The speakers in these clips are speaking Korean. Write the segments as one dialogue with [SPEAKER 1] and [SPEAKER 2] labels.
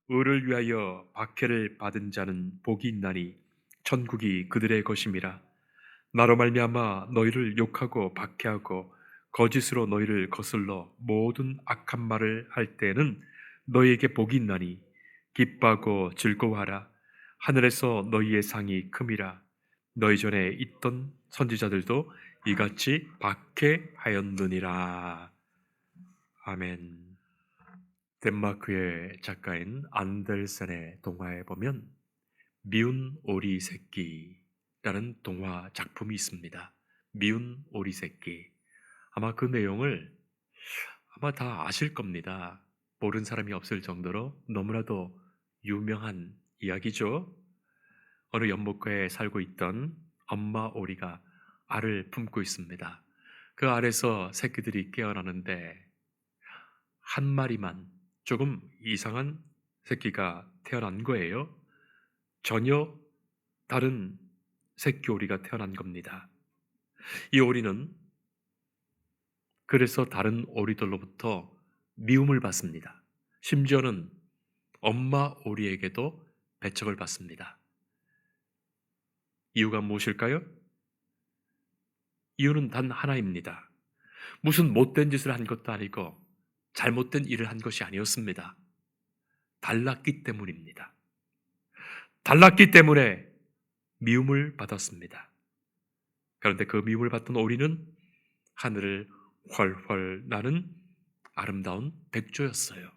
[SPEAKER 1] 의를 위하여 박해를 받은 자는 복이 있나니 천국이 그들의 것임이라. 나로 말미암아 너희를 욕하고 박해하고 거짓으로 너희를 거슬러 모든 악한 말을 할 때에는 너희에게 복이 있나니 기뻐하고 즐거워하라. 하늘에서 너희의 상이 큼이라. 너희 전에 있던 선지자들도 이같이 박해하였느니라. 아멘. 덴마크의 작가인 안델센의 동화에 보면 미운 오리 새끼라는 동화 작품이 있습니다. 미운 오리 새끼. 아마 그 내용을 아마 다 아실 겁니다. 모르는 사람이 없을 정도로 너무나도 유명한 이야기죠. 어느 연못가에 살고 있던 엄마 오리가 알을 품고 있습니다. 그 알에서 새끼들이 깨어나는데 한 마리만 조금 이상한 새끼가 태어난 거예요. 전혀 다른 새끼 오리가 태어난 겁니다. 이 오리는 그래서 다른 오리들로부터 미움을 받습니다. 심지어는 엄마 오리에게도 배척을 받습니다. 이유가 무엇일까요? 이유는 단 하나입니다. 무슨 못된 짓을 한 것도 아니고 잘못된 일을 한 것이 아니었습니다. 달랐기 때문입니다. 달랐기 때문에 미움을 받았습니다. 그런데 그 미움을 받던 오리는 하늘을 훨훨 나는 아름다운 백조였어요.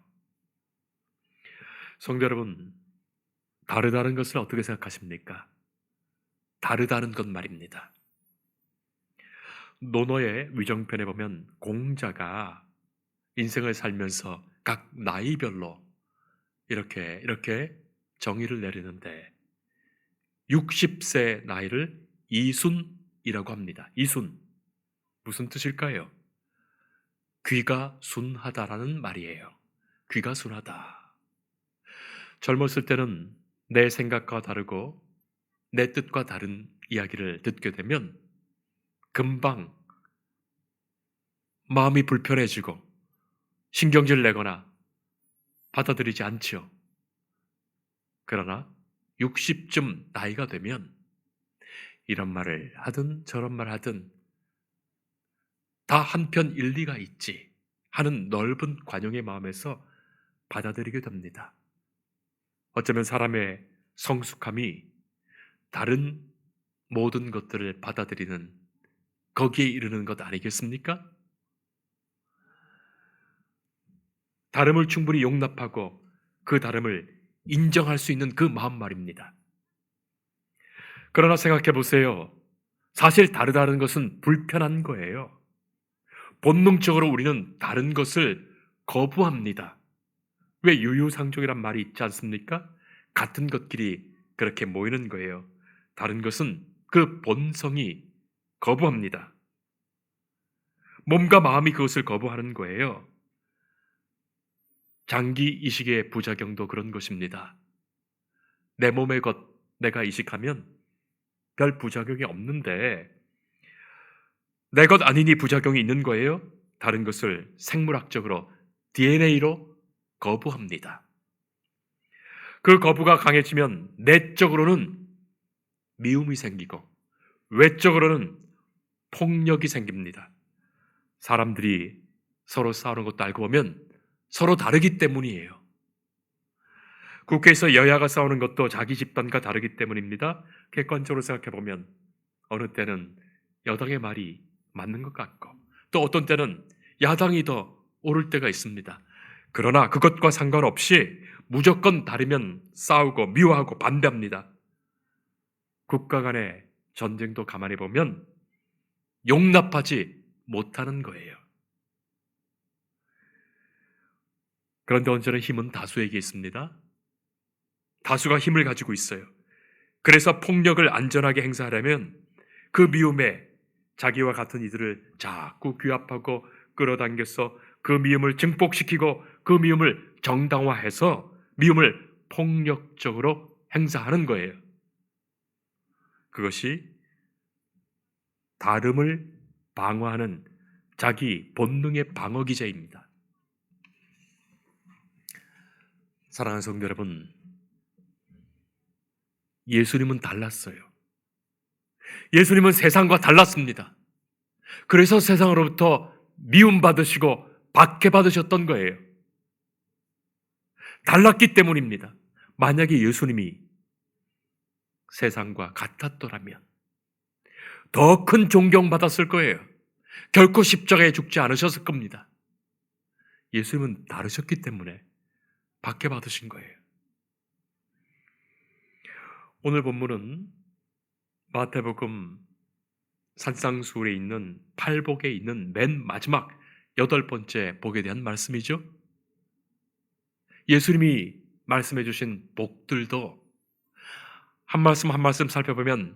[SPEAKER 1] 성도 여러분, 다르다는 것을 어떻게 생각하십니까? 다르다는 것 말입니다. 논어의 위정편에 보면 공자가 인생을 살면서 각 나이별로 이렇게 정의를 내리는데 60세 나이를 이순이라고 합니다. 이순. 무슨 뜻일까요? 귀가 순하다라는 말이에요. 귀가 순하다. 젊었을 때는 내 생각과 다르고 내 뜻과 다른 이야기를 듣게 되면 금방 마음이 불편해지고 신경질 내거나 받아들이지 않지요. 그러나 60쯤 나이가 되면 이런 말을 하든 저런 말 하든 다 한편 일리가 있지 하는 넓은 관용의 마음에서 받아들이게 됩니다. 어쩌면 사람의 성숙함이 다른 모든 것들을 받아들이는 거기에 이르는 것 아니겠습니까? 다름을 충분히 용납하고 그 다름을 인정할 수 있는 그 마음 말입니다. 그러나 생각해 보세요. 사실 다르다는 것은 불편한 거예요. 본능적으로 우리는 다른 것을 거부합니다. 왜 유유상종이란 말이 있지 않습니까? 같은 것끼리 그렇게 모이는 거예요. 다른 것은 그 본성이 거부합니다. 몸과 마음이 그것을 거부하는 거예요. 장기 이식의 부작용도 그런 것입니다. 내 몸의 것 내가 이식하면 별 부작용이 없는데 내 것 아니니 부작용이 있는 거예요. 다른 것을 생물학적으로 DNA로 거부합니다. 그 거부가 강해지면 내적으로는 미움이 생기고 외적으로는 폭력이 생깁니다. 사람들이 서로 싸우는 것도 알고 보면 서로 다르기 때문이에요. 국회에서 여야가 싸우는 것도 자기 집단과 다르기 때문입니다. 객관적으로 생각해 보면 어느 때는 여당의 말이 맞는 것 같고 또 어떤 때는 야당이 더 옳을 때가 있습니다. 그러나 그것과 상관없이 무조건 다르면 싸우고 미워하고 반대합니다. 국가 간의 전쟁도 가만히 보면 용납하지 못하는 거예요. 그런데 언제나 힘은 다수에게 있습니다. 다수가 힘을 가지고 있어요. 그래서 폭력을 안전하게 행사하려면 그 미움에 자기와 같은 이들을 자꾸 규합하고 끌어당겨서 그 미움을 증폭시키고 그 미움을 정당화해서 미움을 폭력적으로 행사하는 거예요. 그것이 다름을 방어하는 자기 본능의 방어 기제입니다. 사랑하는 성도 여러분, 예수님은 달랐어요. 예수님은 세상과 달랐습니다. 그래서 세상으로부터 미움받으시고 박해받으셨던 거예요. 달랐기 때문입니다. 만약에 예수님이 세상과 같았더라면 더 큰 존경받았을 거예요. 결코 십자가에 죽지 않으셨을 겁니다. 예수님은 다르셨기 때문에 박해받으신 거예요. 오늘 본문은 마태복음 산상수훈에 있는 팔복에 있는 맨 마지막 8번째 복에 대한 말씀이죠. 예수님이 말씀해 주신 복들도 한 말씀 한 말씀 살펴보면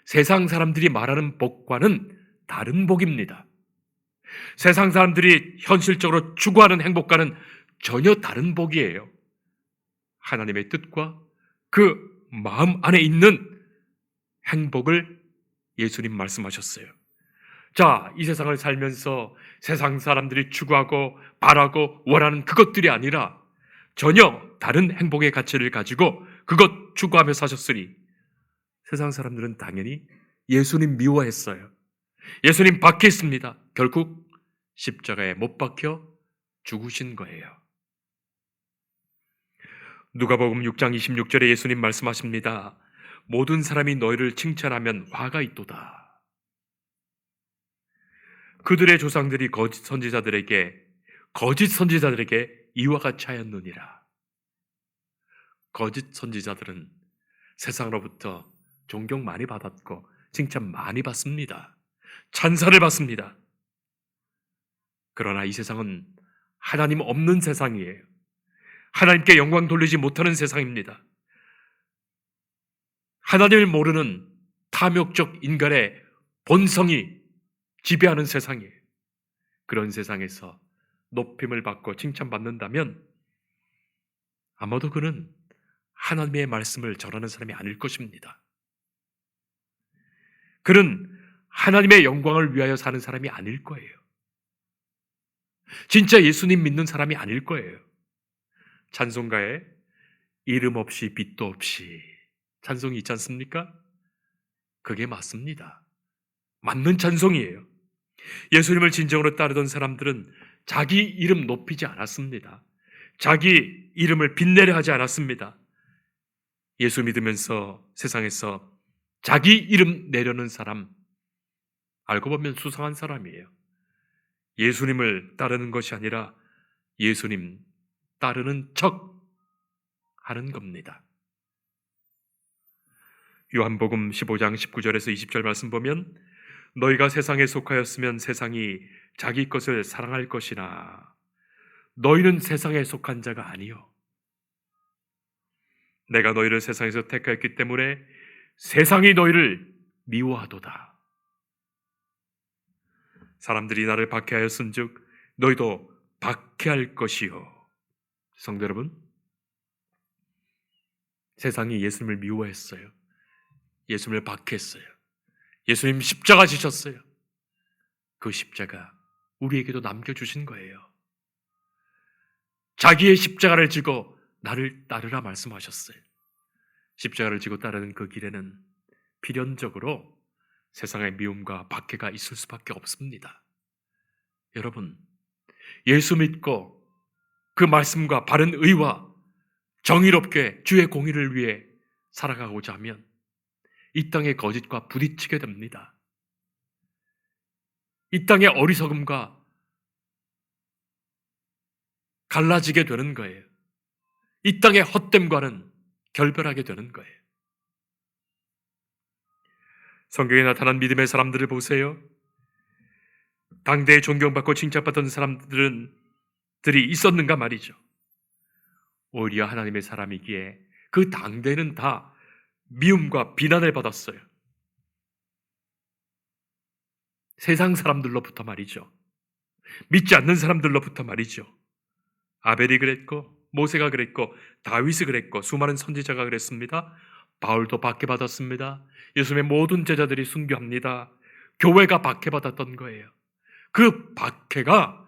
[SPEAKER 1] 세상 사람들이 말하는 복과는 다른 복입니다. 세상 사람들이 현실적으로 추구하는 행복과는 전혀 다른 복이에요. 하나님의 뜻과 그 마음 안에 있는 행복을 예수님 말씀하셨어요. 자, 이 세상을 살면서 세상 사람들이 추구하고 바라고 원하는 그것들이 아니라 전혀 다른 행복의 가치를 가지고 그것 추구하며 사셨으니 세상 사람들은 당연히 예수님 미워했어요. 예수님 박해했습니다. 결국 십자가에 못 박혀 죽으신 거예요. 누가복음 6장 26절에 예수님 말씀하십니다. 모든 사람이 너희를 칭찬하면 화가 있도다. 그들의 조상들이 거짓 선지자들에게 이와 같이 하였느니라. 거짓 선지자들은 세상으로부터 존경 많이 받았고 칭찬 많이 받습니다. 찬사를 받습니다. 그러나 이 세상은 하나님 없는 세상이에요. 하나님께 영광 돌리지 못하는 세상입니다. 하나님을 모르는 탐욕적 인간의 본성이 지배하는 세상이에요. 그런 세상에서 높임을 받고 칭찬받는다면 아마도 그는 하나님의 말씀을 전하는 사람이 아닐 것입니다. 그는 하나님의 영광을 위하여 사는 사람이 아닐 거예요. 진짜 예수님 믿는 사람이 아닐 거예요. 찬송가에 이름 없이 빛도 없이 찬송이 있지 않습니까? 그게 맞습니다. 맞는 찬송이에요. 예수님을 진정으로 따르던 사람들은 자기 이름 높이지 않았습니다. 자기 이름을 빛내려 하지 않았습니다. 예수 믿으면서 세상에서 자기 이름 내려는 사람, 알고 보면 수상한 사람이에요. 예수님을 따르는 것이 아니라 예수님 따르는 척 하는 겁니다. 요한복음 15장 19절에서 20절 말씀 보면 너희가 세상에 속하였으면 세상이 자기 것을 사랑할 것이나 너희는 세상에 속한 자가 아니요 내가 너희를 세상에서 택하였기 때문에 세상이 너희를 미워하도다. 사람들이 나를 박해하였은즉 너희도 박해할 것이요. 성도 여러분, 세상이 예수님을 미워했어요. 예수님을 박해했어요. 예수님 십자가 지셨어요. 그 십자가 우리에게도 남겨주신 거예요. 자기의 십자가를 지고 나를 따르라 말씀하셨어요. 십자가를 지고 따르는 그 길에는 필연적으로 세상의 미움과 박해가 있을 수밖에 없습니다. 여러분, 예수 믿고 그 말씀과 바른 의와 정의롭게 주의 공의를 위해 살아가고자 하면 이 땅의 거짓과 부딪히게 됩니다. 이 땅의 어리석음과 갈라지게 되는 거예요. 이 땅의 헛됨과는 결별하게 되는 거예요. 성경에 나타난 믿음의 사람들을 보세요. 당대에 존경받고 칭찬받던 사람들이 있었는가 말이죠. 오히려 하나님의 사람이기에 그 당대는 다 미움과 비난을 받았어요. 세상 사람들로부터 말이죠. 믿지 않는 사람들로부터 말이죠. 아벨이 그랬고 모세가 그랬고 다윗이 그랬고 수많은 선지자가 그랬습니다. 바울도 박해받았습니다. 예수님의 모든 제자들이 순교합니다. 교회가 박해받았던 거예요. 그 박해가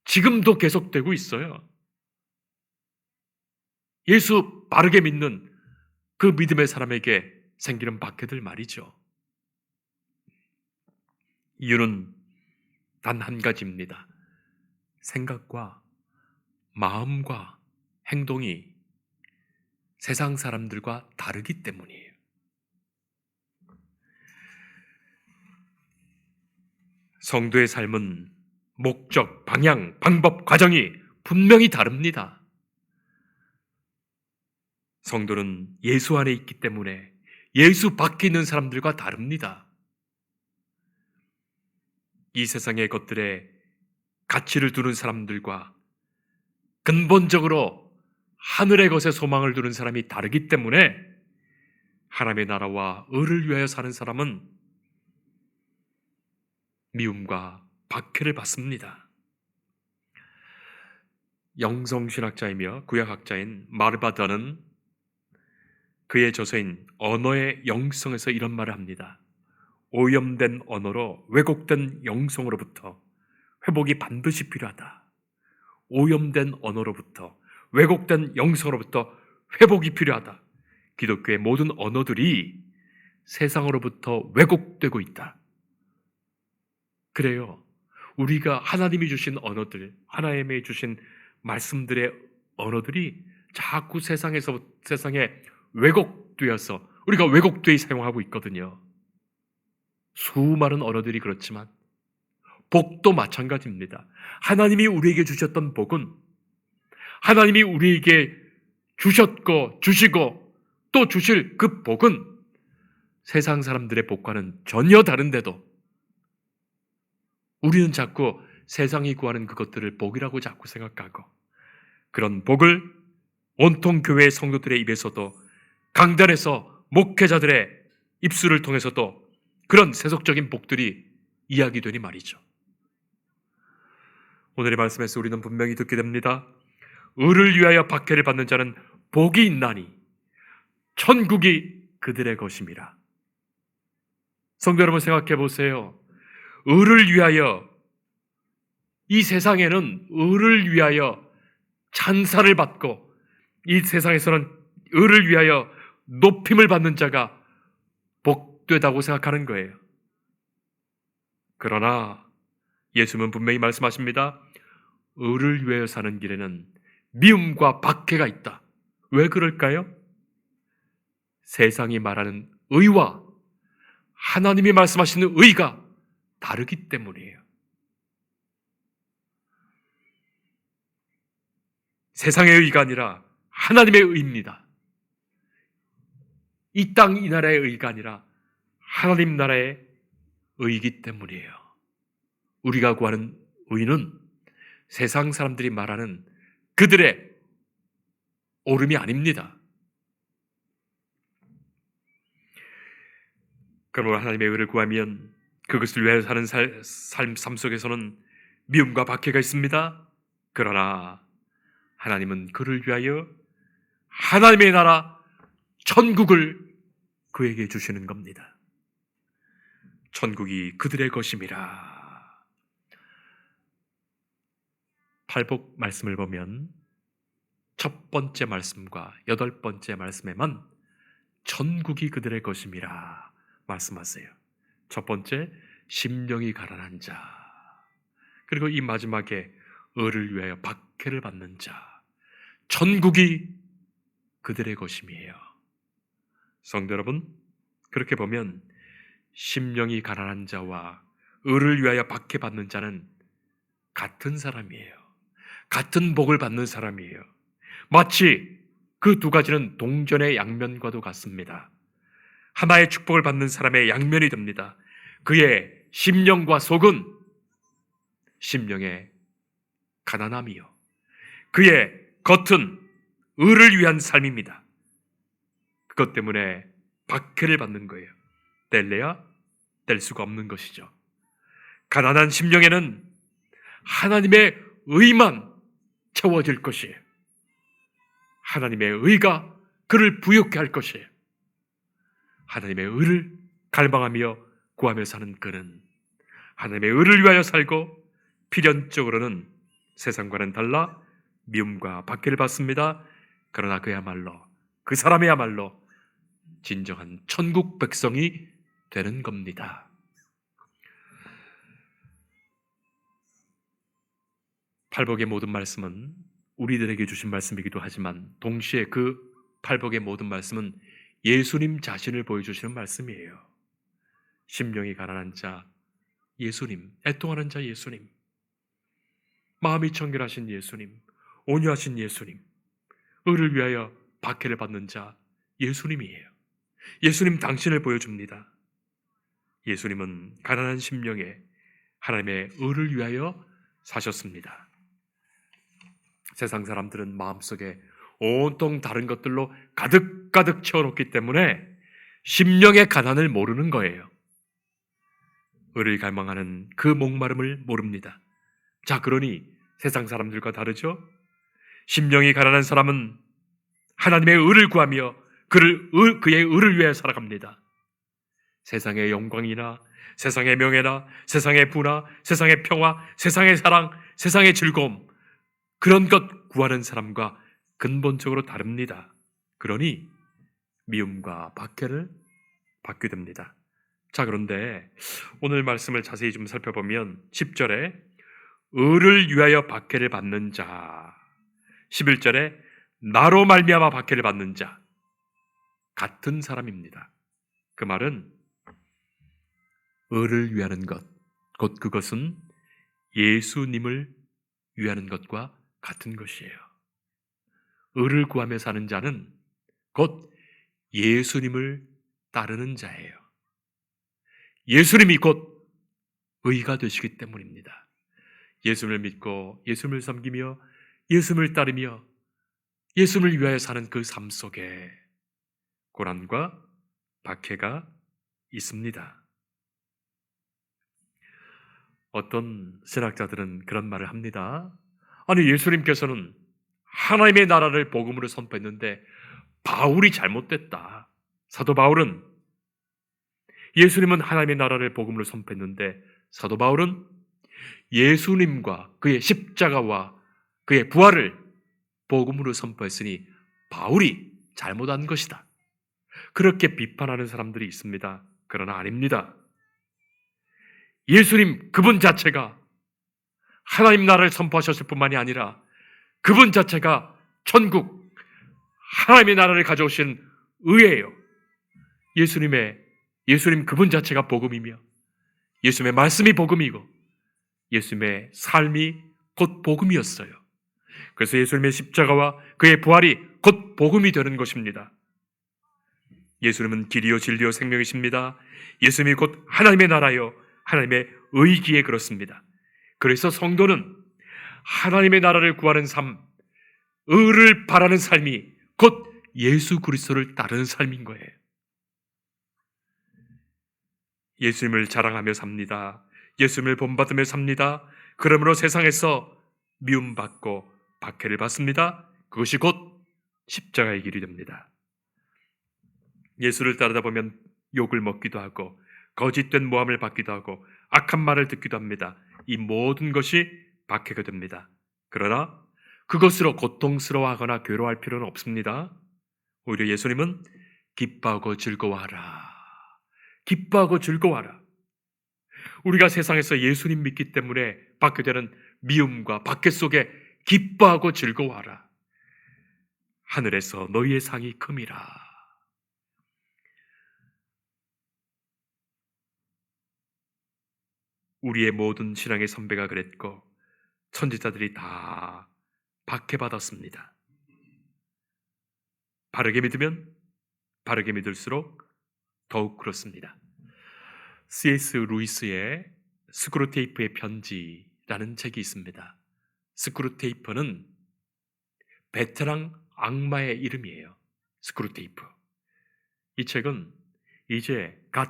[SPEAKER 1] 지금도 계속되고 있어요. 예수 바르게 믿는 그 믿음의 사람에게 생기는 박해들 말이죠. 이유는 단 한 가지입니다. 생각과 마음과 행동이 세상 사람들과 다르기 때문이에요. 성도의 삶은 목적, 방향, 방법, 과정이 분명히 다릅니다. 성도는 예수 안에 있기 때문에 예수 밖에 있는 사람들과 다릅니다. 이 세상의 것들에 가치를 두는 사람들과 근본적으로 하늘의 것에 소망을 두는 사람이 다르기 때문에 하나님의 나라와 의를 위하여 사는 사람은 미움과 박해를 받습니다. 영성신학자이며 구약학자인 마르바다는 그의 저서인 언어의 영성에서 이런 말을 합니다. 오염된 언어로 왜곡된 영성으로부터 회복이 반드시 필요하다. 오염된 언어로부터 왜곡된 영성으로부터 회복이 필요하다. 기독교의 모든 언어들이 세상으로부터 왜곡되고 있다. 그래요. 우리가 하나님이 주신 언어들, 하나님이 주신 말씀들의 언어들이 자꾸 세상에 왜곡되어서 우리가 왜곡되어 사용하고 있거든요. 수많은 언어들이 그렇지만 복도 마찬가지입니다. 하나님이 우리에게 주셨던 복은 하나님이 우리에게 주셨고 주시고 또 주실 그 복은 세상 사람들의 복과는 전혀 다른데도 우리는 자꾸 세상이 구하는 그것들을 복이라고 자꾸 생각하고 그런 복을 온통 교회의 성도들의 입에서도 강단에서 목회자들의 입술을 통해서도 그런 세속적인 복들이 이야기되니 말이죠. 오늘의 말씀에서 우리는 분명히 듣게 됩니다. 의를 위하여 박해를 받는 자는 복이 있나니 천국이 그들의 것임이라. 성도 여러분 생각해 보세요. 의를 위하여 이 세상에는 의를 위하여 찬사를 받고 이 세상에서는 의를 위하여 높임을 받는 자가 복되다고 생각하는 거예요. 그러나 예수님은 분명히 말씀하십니다. 의를 위하여 사는 길에는 미움과 박해가 있다. 왜 그럴까요? 세상이 말하는 의와 하나님이 말씀하시는 의가 다르기 때문이에요. 세상의 의가 아니라 하나님의 의입니다. 이 땅, 이 나라의 의가 아니라 하나님 나라의 의이기 때문이에요. 우리가 구하는 의는 세상 사람들이 말하는 그들의 옳음이 아닙니다. 그러므로 하나님의 의를 구하면 그것을 위하여 사는 삶 속에서는 미움과 박해가 있습니다. 그러나 하나님은 그를 위하여 하나님의 나라 천국을 그에게 주시는 겁니다. 천국이 그들의 것임이라. 팔복 말씀을 보면 첫 번째 말씀과 여덟 번째 말씀에만 천국이 그들의 것임이라 말씀하세요. 첫 번째, 심령이 가난한 자. 그리고 이 마지막에 의를 위하여 박해를 받는 자. 천국이 그들의 것임이에요. 성도 여러분, 그렇게 보면 심령이 가난한 자와 의를 위하여 박해받는 자는 같은 사람이에요. 같은 복을 받는 사람이에요. 마치 그 두 가지는 동전의 양면과도 같습니다. 하나의 축복을 받는 사람의 양면이 됩니다. 그의 심령과 속은 심령의 가난함이요, 그의 겉은 의를 위한 삶입니다. 그것 때문에 박해를 받는 거예요. 뗄래야 뗄 수가 없는 것이죠. 가난한 심령에는 하나님의 의만 채워질 것이에요. 하나님의 의가 그를 부욕케 할 것이에요. 하나님의 의를 갈망하며 구하며 사는 그는 하나님의 의를 위하여 살고 필연적으로는 세상과는 달라 미움과 박해를 받습니다. 그러나 그야말로, 그 사람이야말로 진정한 천국 백성이 되는 겁니다. 팔복의 모든 말씀은 우리들에게 주신 말씀이기도 하지만 동시에 그 팔복의 모든 말씀은 예수님 자신을 보여주시는 말씀이에요. 심령이 가난한 자 예수님, 애통하는 자 예수님, 마음이 청결하신 예수님, 온유하신 예수님, 의를 위하여 박해를 받는 자 예수님이에요. 예수님 당신을 보여줍니다. 예수님은 가난한 심령에 하나님의 의를 위하여 사셨습니다. 세상 사람들은 마음속에 온통 다른 것들로 가득가득 채워놓기 때문에 심령의 가난을 모르는 거예요. 의를 갈망하는 그 목마름을 모릅니다. 자, 그러니 세상 사람들과 다르죠? 심령이 가난한 사람은 하나님의 의를 구하며 그의 의를 위해 살아갑니다. 세상의 영광이나 세상의 명예나 세상의 부나 세상의 평화, 세상의 사랑, 세상의 즐거움, 그런 것 구하는 사람과 근본적으로 다릅니다. 그러니 미움과 박해를 받게 됩니다. 자, 그런데 오늘 말씀을 자세히 좀 살펴보면 10절에 의를 위하여 박해를 받는 자, 11절에 나로 말미암아 박해를 받는 자, 같은 사람입니다. 그 말은 의를 위하는 것, 곧 그것은 예수님을 위하는 것과 같은 것이에요. 의를 구하며 사는 자는 곧 예수님을 따르는 자예요. 예수님이 곧 의가 되시기 때문입니다. 예수님을 믿고 예수님을 섬기며 예수님을 따르며 예수님을 위하여 사는 그 삶 속에 고난과 박해가 있습니다. 어떤 신학자들은 그런 말을 합니다. 아니, 예수님께서는 하나님의 나라를 복음으로 선포했는데 바울이 잘못됐다. 사도 바울은, 예수님은 하나님의 나라를 복음으로 선포했는데 사도 바울은 예수님과 그의 십자가와 그의 부활을 복음으로 선포했으니 바울이 잘못한 것이다. 그렇게 비판하는 사람들이 있습니다. 그러나 아닙니다. 예수님 그분 자체가 하나님 나라를 선포하셨을 뿐만이 아니라 그분 자체가 천국, 하나님의 나라를 가져오신 의예요. 예수님 그분 자체가 복음이며 예수님의 말씀이 복음이고 예수님의 삶이 곧 복음이었어요. 그래서 예수님의 십자가와 그의 부활이 곧 복음이 되는 것입니다. 예수님은 길이요 진리요 생명이십니다. 예수님이 곧 하나님의 나라요 하나님의 의기에 그렇습니다. 그래서 성도는 하나님의 나라를 구하는 삶, 의를 바라는 삶이 곧 예수 그리스도를 따르는 삶인 거예요. 예수님을 자랑하며 삽니다. 예수님을 본받으며 삽니다. 그러므로 세상에서 미움받고 박해를 받습니다. 그것이 곧 십자가의 길이 됩니다. 예수를 따르다 보면 욕을 먹기도 하고 거짓된 모함을 받기도 하고 악한 말을 듣기도 합니다. 이 모든 것이 박해가 됩니다. 그러나 그것으로 고통스러워하거나 괴로워할 필요는 없습니다. 오히려 예수님은 기뻐하고 즐거워하라. 기뻐하고 즐거워하라. 우리가 세상에서 예수님 믿기 때문에 받게 되는 미움과 박해 속에 기뻐하고 즐거워하라. 하늘에서 너희의 상이 큼이라. 우리의 모든 신앙의 선배가 그랬고 선지자들이 다 박해받았습니다. 바르게 믿으면 바르게 믿을수록 더욱 그렇습니다. C.S. 루이스의 스크루테이프의 편지라는 책이 있습니다. 스크루테이프는 베테랑 악마의 이름이에요. 스크루테이프. 이 책은 이제 갓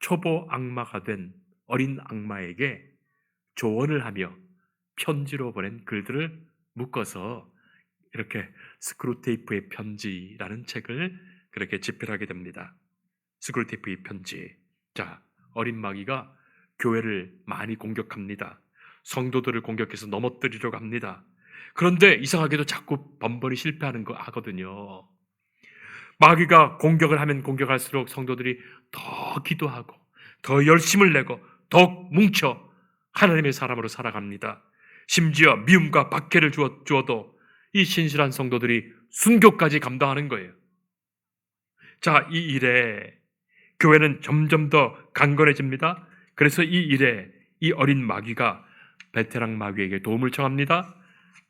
[SPEAKER 1] 초보 악마가 된 어린 악마에게 조언을 하며 편지로 보낸 글들을 묶어서 이렇게 스크루테이프의 편지라는 책을 그렇게 집필하게 됩니다. 스크루테이프의 편지. 자, 어린 마귀가 교회를 많이 공격합니다. 성도들을 공격해서 넘어뜨리려고 합니다. 그런데 이상하게도 자꾸 번번이 실패하는 거 하거든요. 마귀가 공격을 하면 공격할수록 성도들이 더 기도하고 더 열심을 내고 더욱 뭉쳐 하나님의 사람으로 살아갑니다. 심지어 미움과 박해를 주어도 이 신실한 성도들이 순교까지 감당하는 거예요. 자, 이 일에 교회는 점점 더 강건해집니다. 그래서 이 일에 이 어린 마귀가 베테랑 마귀에게 도움을 청합니다.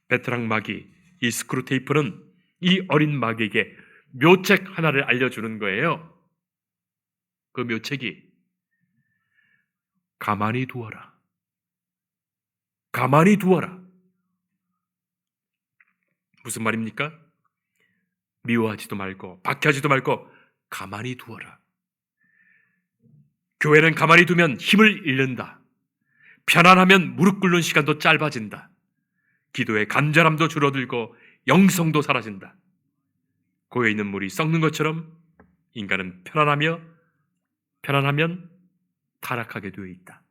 [SPEAKER 1] 베테랑 마귀, 이 스크루테이프는 이 어린 마귀에게 묘책 하나를 알려주는 거예요. 그 묘책이 가만히 두어라. 가만히 두어라. 무슨 말입니까? 미워하지도 말고 박해하지도 말고 가만히 두어라. 교회는 가만히 두면 힘을 잃는다. 편안하면 무릎 꿇는 시간도 짧아진다. 기도의 간절함도 줄어들고 영성도 사라진다. 고여 있는 물이 썩는 것처럼 인간은 편안하면 타락하게 되어 있다.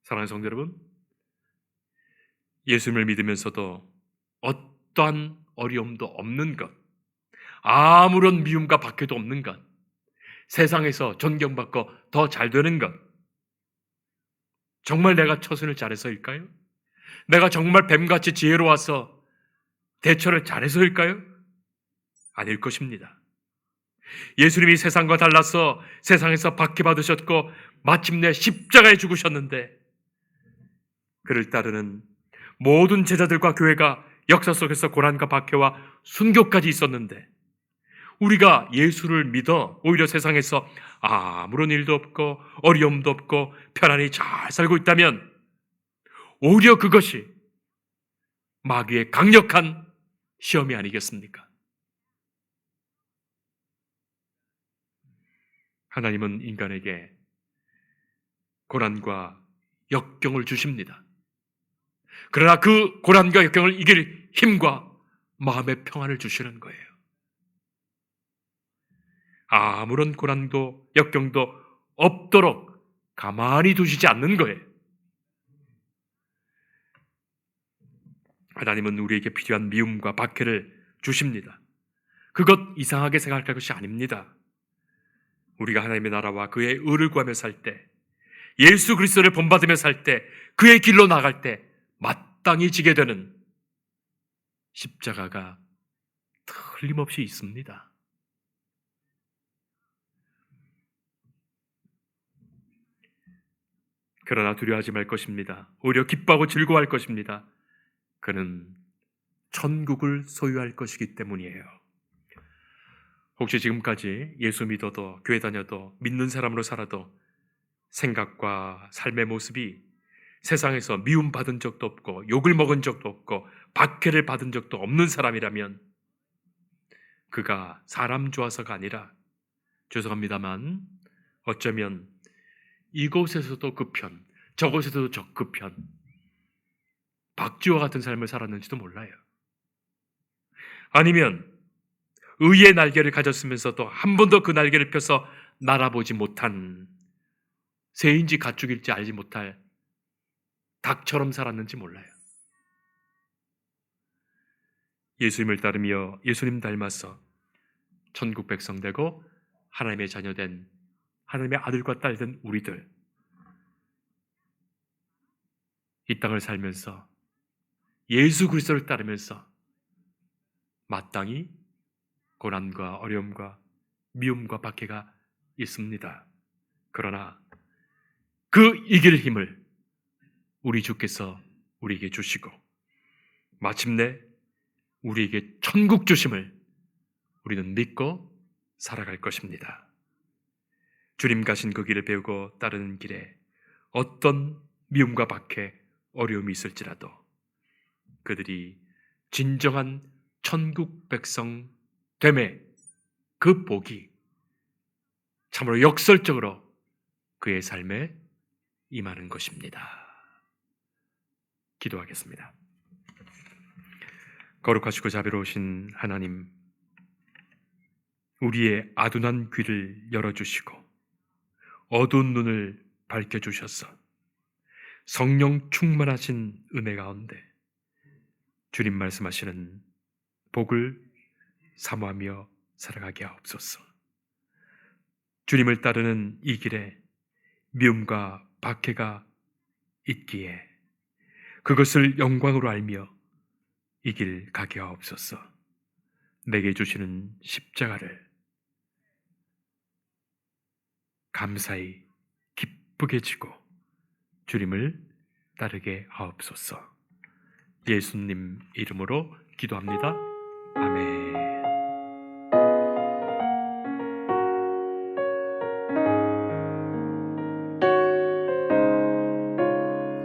[SPEAKER 1] 사랑하는 성도 여러분, 예수님을 믿으면서도 어떠한 어려움도 없는 것, 아무런 미움과 박해도 없는 것, 세상에서 존경받고 더 잘 되는 것, 정말 내가 처신을 잘해서일까요? 내가 정말 뱀같이 지혜로워서 대처를 잘해서일까요? 아닐 것입니다. 예수님이 세상과 달라서 세상에서 박해받으셨고 마침내 십자가에 죽으셨는데 그를 따르는 모든 제자들과 교회가 역사 속에서 고난과 박해와 순교까지 있었는데 우리가 예수를 믿어 오히려 세상에서 아무런 일도 없고 어려움도 없고 편안히 잘 살고 있다면 오히려 그것이 마귀의 강력한 시험이 아니겠습니까? 하나님은 인간에게 고난과 역경을 주십니다. 그러나 그 고난과 역경을 이길 힘과 마음의 평안을 주시는 거예요. 아무런 고난도 역경도 없도록 가만히 두시지 않는 거예요. 하나님은 우리에게 필요한 미움과 박해를 주십니다. 그것 이상하게 생각할 것이 아닙니다. 우리가 하나님의 나라와 그의 의를 구하며 살 때, 예수 그리스도를 본받으며 살 때, 그의 길로 나갈 때 마땅히 지게 되는 십자가가 틀림없이 있습니다. 그러나 두려워하지 말 것입니다. 오히려 기뻐하고 즐거워할 것입니다. 그는 천국을 소유할 것이기 때문이에요. 혹시 지금까지 예수 믿어도 교회 다녀도 믿는 사람으로 살아도 생각과 삶의 모습이 세상에서 미움받은 적도 없고 욕을 먹은 적도 없고 박해를 받은 적도 없는 사람이라면 그가 사람 좋아서가 아니라 죄송합니다만 어쩌면 이곳에서도 그 편, 저곳에서도 그 편, 박쥐와 같은 삶을 살았는지도 몰라요. 아니면 의의 날개를 가졌으면서도 한 번도 그 날개를 펴서 날아보지 못한 새인지 가축일지 알지 못할 닭처럼 살았는지 몰라요. 예수님을 따르며 예수님 닮아서 천국 백성 되고 하나님의 자녀 된 하나님의 아들과 딸 된 우리들, 이 땅을 살면서 예수 그리스도를 따르면서 마땅히 고난과 어려움과 미움과 박해가 있습니다. 그러나 그 이길 힘을 우리 주께서 우리에게 주시고 마침내 우리에게 천국 주심을 우리는 믿고 살아갈 것입니다. 주님 가신 그 길을 배우고 따르는 길에 어떤 미움과 박해, 어려움이 있을지라도 그들이 진정한 천국 백성 됨의 그 복이 참으로 역설적으로 그의 삶에 임하는 것입니다. 기도하겠습니다. 거룩하시고 자비로우신 하나님, 우리의 아둔한 귀를 열어주시고 어두운 눈을 밝혀주셔서 성령 충만하신 은혜 가운데 주님 말씀하시는 복을 사모하며 살아가게 하옵소서. 주님을 따르는 이 길에 미움과 박해가 있기에 그것을 영광으로 알며 이 길 가게 하옵소서. 내게 주시는 십자가를 감사히 기쁘게 지고 주님을 따르게 하옵소서. 예수님 이름으로 기도합니다. 아멘.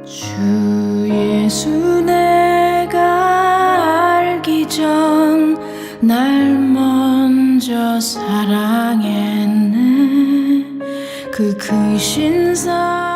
[SPEAKER 2] 주 예수 내가 알기 전 날 먼저 사랑했네. 그 크신 사랑